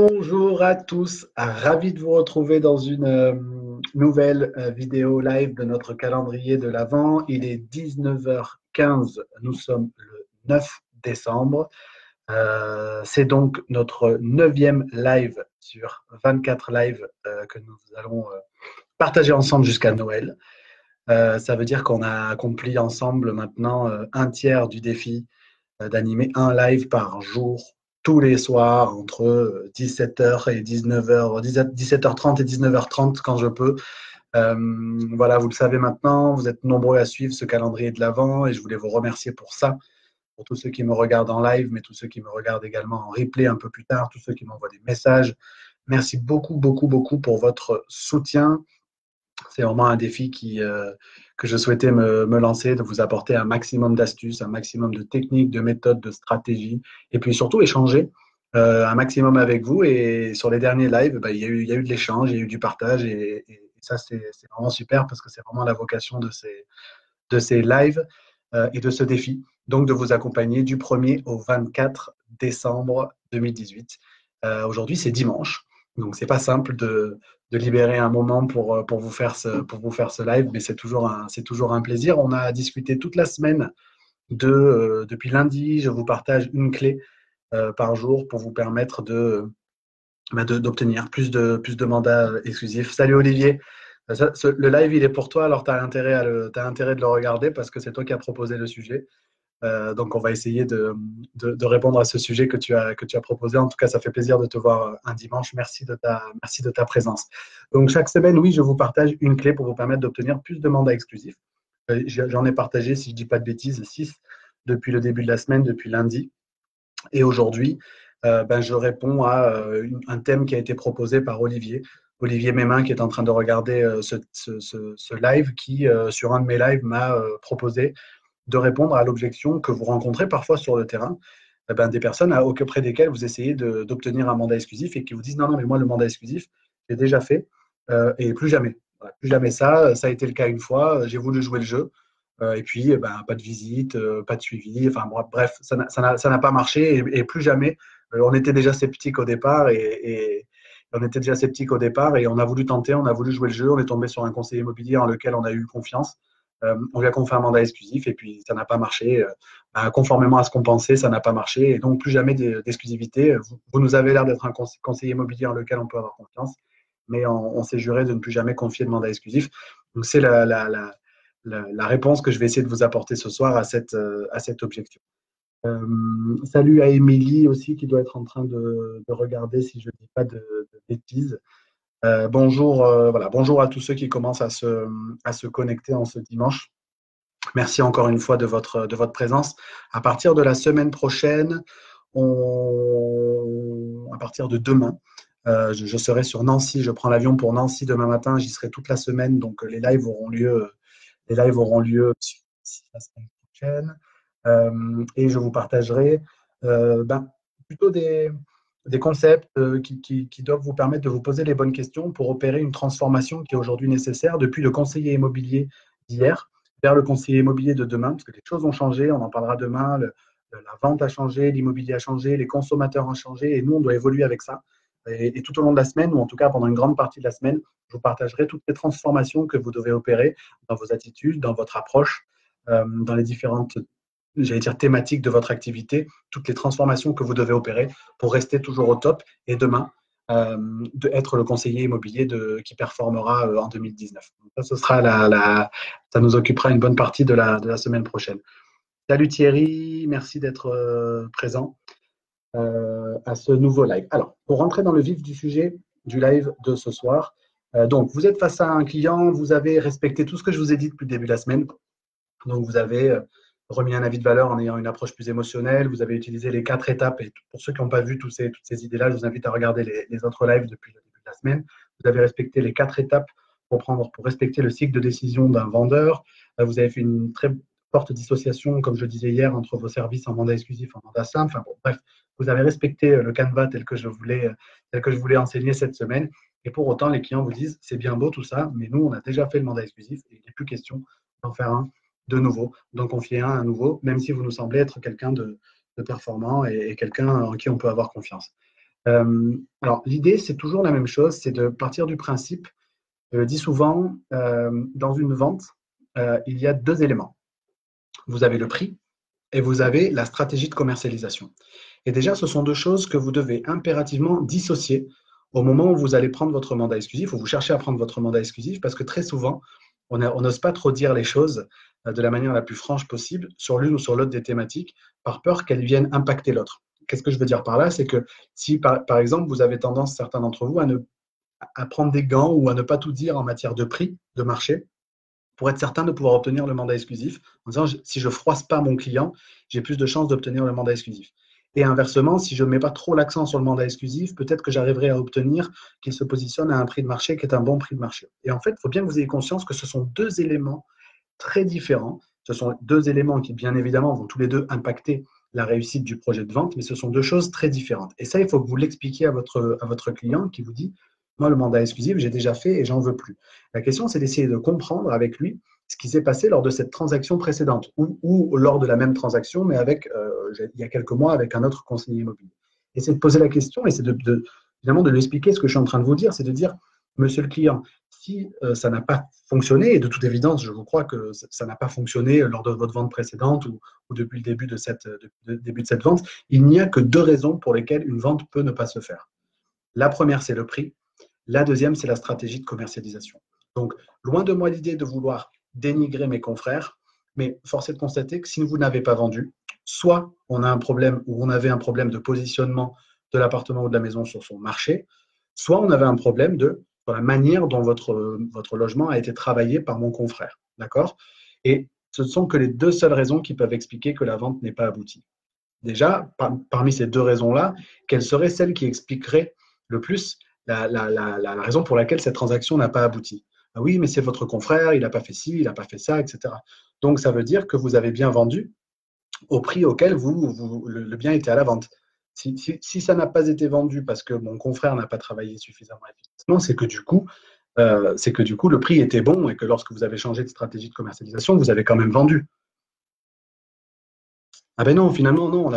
Bonjour à tous, ravi de vous retrouver dans une nouvelle vidéo live de notre calendrier de l'Avent. Il est 19h15, nous sommes le 9 décembre. C'est donc notre 9e live sur 24 lives que nous allons partager ensemble jusqu'à Noël. Ça veut dire qu'on a accompli ensemble maintenant un tiers du défi d'animer un live par jour, tous les soirs, entre 17h et 19h, 17h30 et 19h30 quand je peux. Voilà, vous le savez maintenant, vous êtes nombreux à suivre ce calendrier de l'Avent et je voulais vous remercier pour ça, pour tous ceux qui me regardent en live, mais tous ceux qui me regardent également en replay un peu plus tard, tous ceux qui m'envoient des messages. Merci beaucoup, beaucoup, beaucoup pour votre soutien. C'est vraiment un défi que je souhaitais me lancer, de vous apporter un maximum d'astuces, un maximum de techniques, de méthodes, de stratégies, et puis surtout échanger un maximum avec vous. Et sur les derniers lives, bah, il y a eu de l'échange, il y a eu du partage, et ça, c'est vraiment super parce que c'est vraiment la vocation de ces lives et de ce défi. Donc, de vous accompagner du 1er au 24 décembre 2018. Aujourd'hui, c'est dimanche. Donc, c'est pas simple de libérer un moment pour vous faire ce live, mais c'est toujours un plaisir. On a discuté toute la semaine depuis lundi. Je vous partage une clé par jour pour vous permettre d'obtenir plus de mandats exclusifs. Salut Olivier. Le live, il est pour toi, alors tu as t'as intérêt de le regarder parce que c'est toi qui as proposé le sujet. Donc, on va essayer de répondre à ce sujet que tu as proposé. En tout cas, ça fait plaisir de te voir un dimanche. Merci de ta présence. Donc, chaque semaine, oui, je vous partage une clé pour vous permettre d'obtenir plus de mandats exclusifs. J'en ai partagé, si je ne dis pas de bêtises, 6 depuis le début de la semaine, depuis lundi. Et aujourd'hui, je réponds à un thème qui a été proposé par Olivier Mémin, qui est en train de regarder ce live, qui, sur un de mes lives, m'a proposé de répondre à l'objection que vous rencontrez parfois sur le terrain, des personnes auprès desquelles vous essayez d'obtenir un mandat exclusif et qui vous disent non, non, mais moi, le mandat exclusif, j'ai déjà fait et plus jamais. Voilà, plus jamais ça a été le cas une fois, j'ai voulu jouer le jeu. Et puis, pas de visite, pas de suivi. Enfin, bref, ça n'a pas marché et plus jamais. On était déjà sceptiques au départ et on était déjà sceptiques au départ et on a voulu tenter, on a voulu jouer le jeu. On est tombé sur un conseiller immobilier en lequel on a eu confiance. On lui a confié un mandat exclusif et puis ça n'a pas marché. Conformément à ce qu'on pensait, ça n'a pas marché et donc plus jamais d'exclusivité. Vous nous avez l'air d'être un conseiller immobilier en lequel on peut avoir confiance, mais on s'est juré de ne plus jamais confier de mandat exclusif. Donc c'est la réponse que je vais essayer de vous apporter ce soir à cette objection. Salut à Émilie aussi qui doit être en train de regarder si je ne dis pas de bêtises. Bonjour, voilà, bonjour à tous ceux qui commencent à se connecter en ce dimanche. Merci encore une fois de votre présence. À partir de la semaine prochaine, à partir de demain, je serai sur Nancy. Je prends l'avion pour Nancy demain matin. J'y serai toute la semaine. Donc, les lives auront lieu la semaine prochaine. Et je vous partagerai plutôt des concepts qui doivent vous permettre de vous poser les bonnes questions pour opérer une transformation qui est aujourd'hui nécessaire depuis le conseiller immobilier d'hier vers le conseiller immobilier de demain, parce que les choses ont changé, on en parlera demain, la vente a changé, l'immobilier a changé, les consommateurs ont changé, et nous, on doit évoluer avec ça. Et tout au long de la semaine, ou en tout cas pendant une grande partie de la semaine, je vous partagerai toutes les transformations que vous devez opérer dans vos attitudes, dans votre approche, dans les différentes, j'allais dire, thématiques de votre activité, toutes les transformations que vous devez opérer pour rester toujours au top et demain, être le conseiller immobilier qui performera en 2019. Donc ça, ça nous occupera une bonne partie de la semaine prochaine. Salut Thierry, merci d'être présent à ce nouveau live. Alors, pour rentrer dans le vif du sujet du live de ce soir, donc vous êtes face à un client, vous avez respecté tout ce que je vous ai dit depuis le début de la semaine. Donc, vous avez remis un avis de valeur en ayant une approche plus émotionnelle. Vous avez utilisé les 4 étapes. Et pour ceux qui n'ont pas vu toutes ces idées-là, je vous invite à regarder les autres lives depuis le début de la semaine. Vous avez respecté les 4 étapes pour respecter le cycle de décision d'un vendeur. Vous avez fait une très forte dissociation, comme je le disais hier, entre vos services en mandat exclusif et en mandat simple. Enfin, bon, bref, vous avez respecté le canevas tel que je voulais enseigner cette semaine. Et pour autant, les clients vous disent, c'est bien beau tout ça, mais nous, on a déjà fait le mandat exclusif et il n'est plus question d'en faire un de nouveau, d'en confier un à nouveau, même si vous nous semblez être quelqu'un de performant et quelqu'un en qui on peut avoir confiance. Alors, l'idée, c'est toujours la même chose, c'est de partir du principe, je le dis souvent, dans une vente, il y a deux éléments. Vous avez le prix et vous avez la stratégie de commercialisation. Et déjà, ce sont deux choses que vous devez impérativement dissocier au moment où vous allez prendre votre mandat exclusif, ou vous cherchez à prendre votre mandat exclusif, parce que très souvent, on n'ose pas trop dire les choses de la manière la plus franche possible sur l'une ou sur l'autre des thématiques, par peur qu'elles viennent impacter l'autre. Qu'est-ce que je veux dire par là? C'est que si, par exemple, vous avez tendance, certains d'entre vous, à prendre des gants ou à ne pas tout dire en matière de prix, de marché, pour être certain de pouvoir obtenir le mandat exclusif, en disant si je ne froisse pas mon client, j'ai plus de chances d'obtenir le mandat exclusif. Et inversement, si je ne mets pas trop l'accent sur le mandat exclusif, peut-être que j'arriverai à obtenir qu'il se positionne à un prix de marché qui est un bon prix de marché. Et en fait, il faut bien que vous ayez conscience que ce sont deux éléments très différents. Ce sont deux éléments qui, bien évidemment, vont tous les deux impacter la réussite du projet de vente, mais ce sont deux choses très différentes. Et ça, il faut que vous l'expliquiez à votre client qui vous dit, moi, le mandat exclusif, j'ai déjà fait et j'en veux plus. La question, c'est d'essayer de comprendre avec lui ce qui s'est passé lors de cette transaction précédente ou lors de la même transaction, mais avec, il y a quelques mois, avec un autre conseiller immobilier. Et c'est de poser la question et c'est évidemment de lui expliquer ce que je suis en train de vous dire, c'est de dire, monsieur le client, si ça n'a pas fonctionné, et de toute évidence, je vous crois que ça n'a pas fonctionné lors de votre vente précédente ou depuis le début de cette vente, il n'y a que deux raisons pour lesquelles une vente peut ne pas se faire. La première, c'est le prix. La deuxième, c'est la stratégie de commercialisation. Donc, loin de moi l'idée de vouloir dénigrer mes confrères, mais force est de constater que si vous n'avez pas vendu, soit on a un problème ou on avait un problème de positionnement de l'appartement ou de la maison sur son marché, soit on avait un problème sur la manière dont votre logement a été travaillé par mon confrère. D'accord? Et ce ne sont que les deux seules raisons qui peuvent expliquer que la vente n'est pas aboutie. Déjà, parmi ces deux raisons-là, quelles seraient celles qui expliqueraient le plus la raison pour laquelle cette transaction n'a pas abouti? Ah oui, mais c'est votre confrère, il n'a pas fait ci, il n'a pas fait ça, etc. Donc, ça veut dire que vous avez bien vendu au prix auquel le bien était à la vente. Si ça n'a pas été vendu parce que mon confrère n'a pas travaillé suffisamment efficacement, c'est que du coup, le prix était bon et que lorsque vous avez changé de stratégie de commercialisation, vous avez quand même vendu. Ah ben non, finalement, non,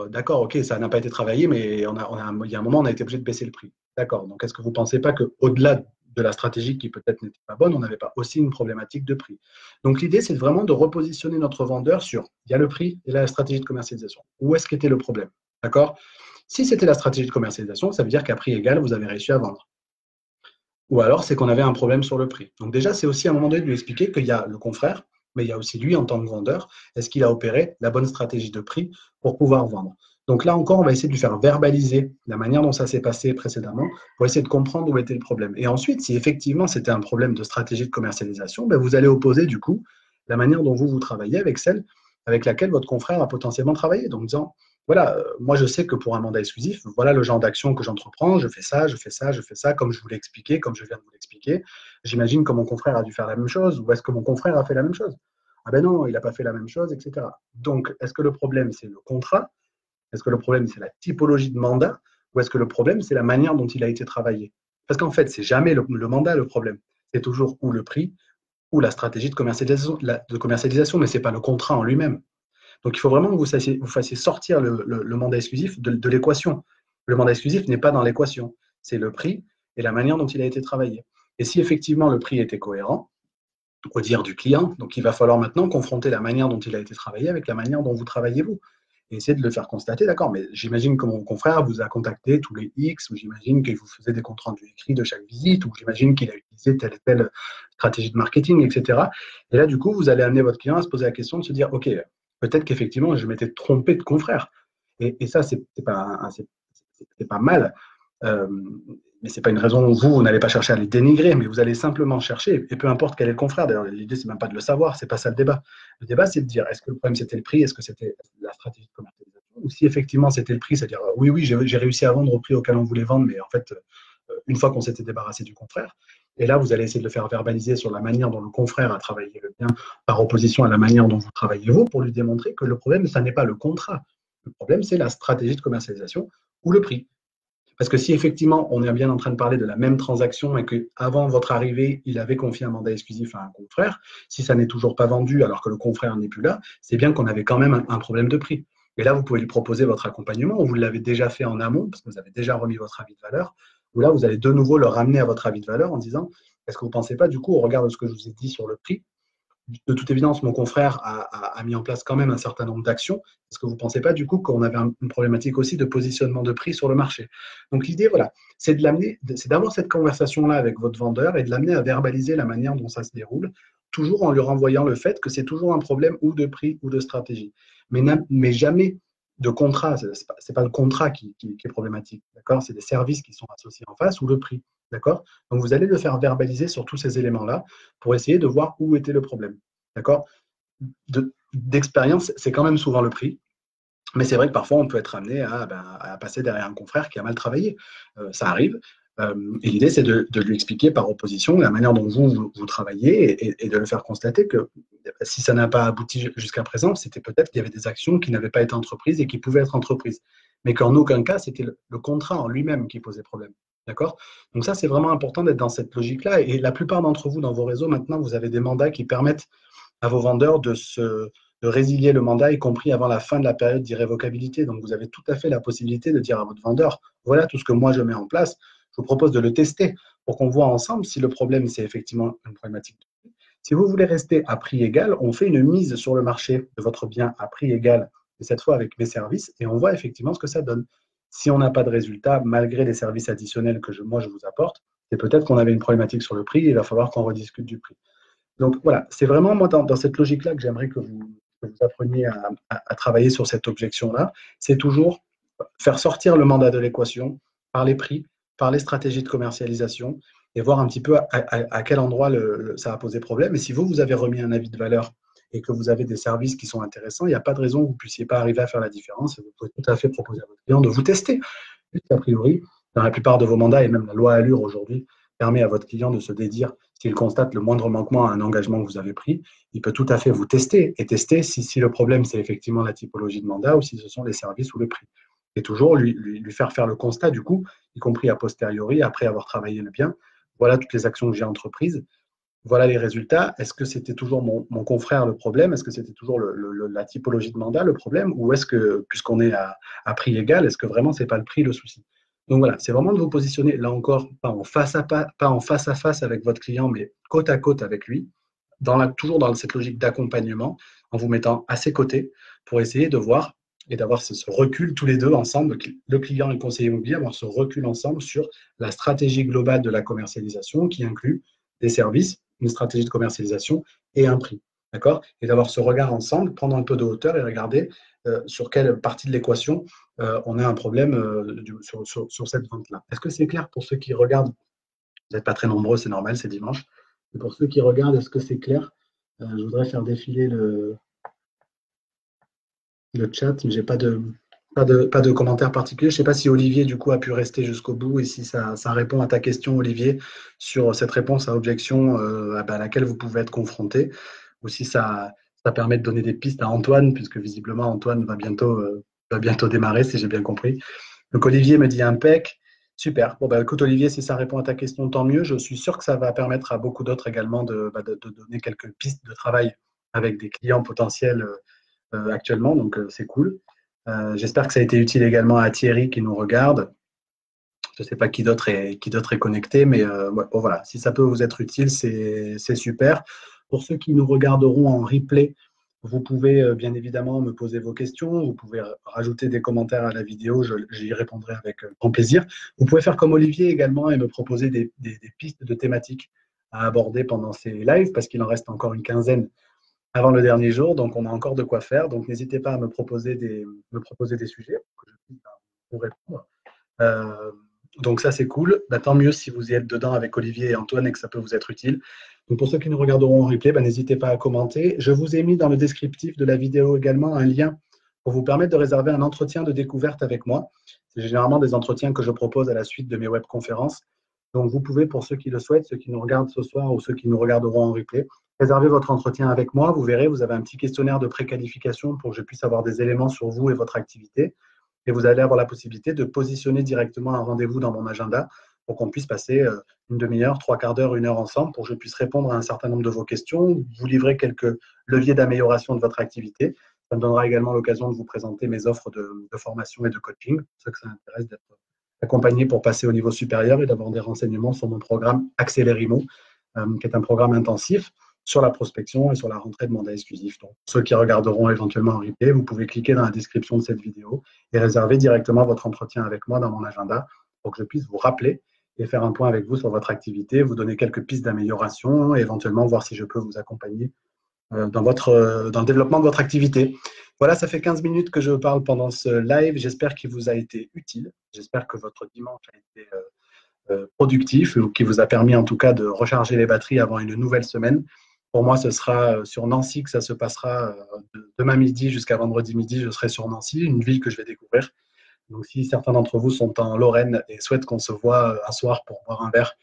d'accord, ok, ça n'a pas été travaillé, mais il y a un moment, on a été obligé de baisser le prix. D'accord, donc est-ce que vous ne pensez pas qu'au-delà de la stratégie qui peut-être n'était pas bonne, on n'avait pas aussi une problématique de prix? Donc l'idée, c'est vraiment de repositionner notre vendeur sur, il y a le prix et la stratégie de commercialisation. Où est-ce qu'était le problème? D'accord? Si c'était la stratégie de commercialisation, ça veut dire qu'à prix égal, vous avez réussi à vendre. Ou alors, c'est qu'on avait un problème sur le prix. Donc déjà, c'est aussi à un moment donné de lui expliquer qu'il y a le confrère, mais il y a aussi lui en tant que vendeur. Est-ce qu'il a opéré la bonne stratégie de prix pour pouvoir vendre? Donc là encore, on va essayer de lui faire verbaliser la manière dont ça s'est passé précédemment pour essayer de comprendre où était le problème. Et ensuite, si effectivement c'était un problème de stratégie de commercialisation, ben vous allez opposer du coup la manière dont vous travaillez avec celle avec laquelle votre confrère a potentiellement travaillé. Donc en disant, voilà, moi je sais que pour un mandat exclusif, voilà le genre d'action que j'entreprends, je fais ça, je fais ça, je fais ça, comme je vous l'ai expliqué, comme je viens de vous l'expliquer. J'imagine que mon confrère a dû faire la même chose, ou est-ce que mon confrère a fait la même chose? Ah ben non, il n'a pas fait la même chose, etc. Donc, est-ce que le problème, c'est le contrat? Est-ce que le problème, c'est la typologie de mandat? Ou est-ce que le problème, c'est la manière dont il a été travaillé? Parce qu'en fait, c'est jamais le mandat le problème. C'est toujours ou le prix, ou la stratégie de commercialisation, mais ce n'est pas le contrat en lui-même. Donc, il faut vraiment que vous fassiez sortir le mandat exclusif de l'équation. Le mandat exclusif n'est pas dans l'équation. C'est le prix et la manière dont il a été travaillé. Et si effectivement le prix était cohérent, au dire du client, donc il va falloir maintenant confronter la manière dont il a été travaillé avec la manière dont vous travaillez vous. Et essayer de le faire constater, d'accord, mais j'imagine que mon confrère vous a contacté tous les X, ou j'imagine qu'il vous faisait des comptes rendus écrits de chaque visite, ou j'imagine qu'il a utilisé telle et telle stratégie de marketing, etc. Et là, du coup, vous allez amener votre client à se poser la question de se dire, OK, peut-être qu'effectivement, je m'étais trompé de confrère. Et ça, c'est pas mal. Mais ce n'est pas une raison où vous n'allez pas chercher à les dénigrer, mais vous allez simplement chercher, et peu importe quel est le confrère, d'ailleurs, l'idée, c'est même pas de le savoir, c'est pas ça le débat. Le débat, c'est de dire, est-ce que le problème, c'était le prix, est-ce que c'était la stratégie de commercialisation, ou si effectivement, c'était le prix, c'est-à-dire, oui, j'ai réussi à vendre au prix auquel on voulait vendre, mais en fait, une fois qu'on s'était débarrassé du confrère, et là, vous allez essayer de le faire verbaliser sur la manière dont le confrère a travaillé le bien, par opposition à la manière dont vous travaillez vous, pour lui démontrer que le problème, ça n'est pas le contrat. Le problème, c'est la stratégie de commercialisation ou le prix. Parce que si effectivement on est bien en train de parler de la même transaction et qu'avant votre arrivée, il avait confié un mandat exclusif à un confrère, si ça n'est toujours pas vendu alors que le confrère n'est plus là, c'est bien qu'on avait quand même un problème de prix. Et là, vous pouvez lui proposer votre accompagnement, ou vous l'avez déjà fait en amont, parce que vous avez déjà remis votre avis de valeur, ou là, vous allez de nouveau le ramener à votre avis de valeur en disant, est-ce que vous ne pensez pas, du coup, au regard de ce que je vous ai dit sur le prix, de toute évidence, mon confrère a mis en place quand même un certain nombre d'actions. Est-ce que vous ne pensez pas du coup qu'on avait une problématique aussi de positionnement de prix sur le marché? Donc l'idée, voilà, c'est de l'amener, c'est d'avoir cette conversation-là avec votre vendeur et de l'amener à verbaliser la manière dont ça se déroule, toujours en lui renvoyant le fait que c'est toujours un problème ou de prix ou de stratégie. Mais jamais de contrat. C'est pas le contrat qui est problématique, d'accord? C'est des services qui sont associés en face ou le prix, d'accord? Donc vous allez le faire verbaliser sur tous ces éléments-là pour essayer de voir où était le problème. D'accord? D'expérience, c'est quand même souvent le prix. Mais c'est vrai que parfois, on peut être amené à passer derrière un confrère qui a mal travaillé. Ça arrive. Et l'idée, c'est de lui expliquer par opposition la manière dont vous travaillez et de le faire constater que si ça n'a pas abouti jusqu'à présent, c'était peut-être qu'il y avait des actions qui n'avaient pas été entreprises et qui pouvaient être entreprises. Mais qu'en aucun cas, c'était le contrat en lui-même qui posait problème. D'accord? Donc ça, c'est vraiment important d'être dans cette logique-là. Et la plupart d'entre vous, dans vos réseaux, maintenant, vous avez des mandats qui permettent à vos vendeurs de résilier le mandat, y compris avant la fin de la période d'irrévocabilité. Donc, vous avez tout à fait la possibilité de dire à votre vendeur, voilà tout ce que moi je mets en place, je vous propose de le tester pour qu'on voit ensemble si le problème, c'est effectivement une problématique. Si vous voulez rester à prix égal, on fait une mise sur le marché de votre bien à prix égal, et cette fois avec mes services, et on voit effectivement ce que ça donne. Si on n'a pas de résultat, malgré les services additionnels que moi je vous apporte, c'est peut-être qu'on avait une problématique sur le prix, et il va falloir qu'on rediscute du prix. Donc voilà, c'est vraiment moi dans cette logique-là que j'aimerais que vous appreniez à travailler sur cette objection-là. C'est toujours faire sortir le mandat de l'équation par les prix, par les stratégies de commercialisation et voir un petit peu à quel endroit ça a posé problème. Et si vous avez remis un avis de valeur et que vous avez des services qui sont intéressants, il n'y a pas de raison que vous ne puissiez pas arriver à faire la différence et vous pouvez tout à fait proposer à votre client de vous tester. A priori, dans la plupart de vos mandats, et même la loi Allure aujourd'hui, permet à votre client de se dédire s'il constate le moindre manquement à un engagement que vous avez pris, il peut tout à fait vous tester et tester si le problème c'est effectivement la typologie de mandat ou si ce sont les services ou le prix. Et toujours lui faire le constat du coup, y compris a posteriori, après avoir travaillé le bien, voilà toutes les actions que j'ai entreprises, voilà les résultats. Est-ce que c'était toujours mon confrère le problème? Est-ce que c'était toujours la typologie de mandat le problème? Ou est-ce que, puisqu'on est à prix égal, est-ce que vraiment c'est pas le prix le souci? Donc voilà, c'est vraiment de vous positionner, là encore, pas en face à face avec votre client, mais côte à côte avec lui, toujours dans cette logique d'accompagnement, en vous mettant à ses côtés pour essayer de voir et d'avoir ce recul tous les deux ensemble, le client et le conseiller immobilier, avoir ce recul ensemble sur la stratégie globale de la commercialisation qui inclut des services, une stratégie de commercialisation et un prix. D'accord? Et d'avoir ce regard ensemble, prendre un peu de hauteur et regarder sur quelle partie de l'équation on a un problème sur cette vente-là. Est-ce que c'est clair pour ceux qui regardent? Vous n'êtes pas très nombreux, c'est normal, c'est dimanche. Et pour ceux qui regardent, est-ce que c'est clair? Je voudrais faire défiler le chat, mais j'ai pas de commentaires particuliers. Je ne sais pas si Olivier, du coup, a pu rester jusqu'au bout et si ça répond à ta question, Olivier, sur cette réponse à objection à laquelle vous pouvez être confronté, ou si ça permet de donner des pistes à Antoine, puisque visiblement, Antoine va bientôt démarrer, si j'ai bien compris. Donc, Olivier me dit impec. Super. Bon, écoute, Olivier, si ça répond à ta question, tant mieux. Je suis sûr que ça va permettre à beaucoup d'autres également de donner quelques pistes de travail avec des clients potentiels actuellement, donc c'est cool. J'espère que ça a été utile également à Thierry qui nous regarde. Je ne sais pas qui d'autre est connecté, mais bon, voilà, si ça peut vous être utile, c'est super. Pour ceux qui nous regarderont en replay, vous pouvez bien évidemment me poser vos questions, vous pouvez rajouter des commentaires à la vidéo, j'y répondrai avec grand plaisir. Vous pouvez faire comme Olivier également et me proposer des pistes de thématiques à aborder pendant ces lives, parce qu'il en reste encore une quinzaine avant le dernier jour, donc on a encore de quoi faire. Donc n'hésitez pas à me proposer des sujets pour que je puisse vous répondre. Euh, donc ça c'est cool. Tant mieux si vous y êtes dedans avec Olivier et Antoine et que ça peut vous être utile. Donc pour ceux qui nous regarderont en replay, n'hésitez pas à commenter. Je vous ai mis dans le descriptif de la vidéo également un lien pour vous permettre de réserver un entretien de découverte avec moi. C'est généralement des entretiens que je propose à la suite de mes webconférences. Donc vous pouvez, pour ceux qui le souhaitent, ceux qui nous regardent ce soir ou ceux qui nous regarderont en replay, réservez votre entretien avec moi. Vous verrez, vous avez un petit questionnaire de préqualification pour que je puisse avoir des éléments sur vous et votre activité. Et vous allez avoir la possibilité de positionner directement un rendez-vous dans mon agenda pour qu'on puisse passer une demi-heure, trois quarts d'heure, une heure ensemble pour que je puisse répondre à un certain nombre de vos questions, vous livrer quelques leviers d'amélioration de votre activité. Ça me donnera également l'occasion de vous présenter mes offres de formation et de coaching. Pour ceux que ça intéresse d'être accompagné pour passer au niveau supérieur et d'avoir des renseignements sur mon programme Accélérimo, qui est un programme intensif sur la prospection et sur la rentrée de mandat exclusif. Donc, ceux qui regarderont éventuellement en replay, vous pouvez cliquer dans la description de cette vidéo et réserver directement votre entretien avec moi dans mon agenda pour que je puisse vous rappeler et faire un point avec vous sur votre activité, vous donner quelques pistes d'amélioration et éventuellement voir si je peux vous accompagner dans le développement de votre activité. Voilà, ça fait 15 minutes que je parle pendant ce live. J'espère qu'il vous a été utile. J'espère que votre dimanche a été productif ou qui vous a permis en tout cas de recharger les batteries avant une nouvelle semaine. Pour moi, ce sera sur Nancy que ça se passera demain midi jusqu'à vendredi midi. Je serai sur Nancy, une ville que je vais découvrir. Donc, si certains d'entre vous sont en Lorraine et souhaitent qu'on se voit un soir pour boire un verre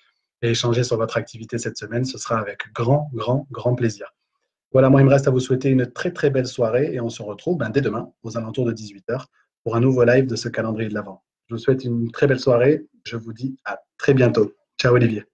et échanger sur votre activité cette semaine, ce sera avec grand, grand, grand plaisir. Voilà, moi, il me reste à vous souhaiter une très, très belle soirée et on se retrouve dès demain, aux alentours de 18h, pour un nouveau live de ce calendrier de l'Avent. Je vous souhaite une très belle soirée. Je vous dis à très bientôt. Ciao, Olivier.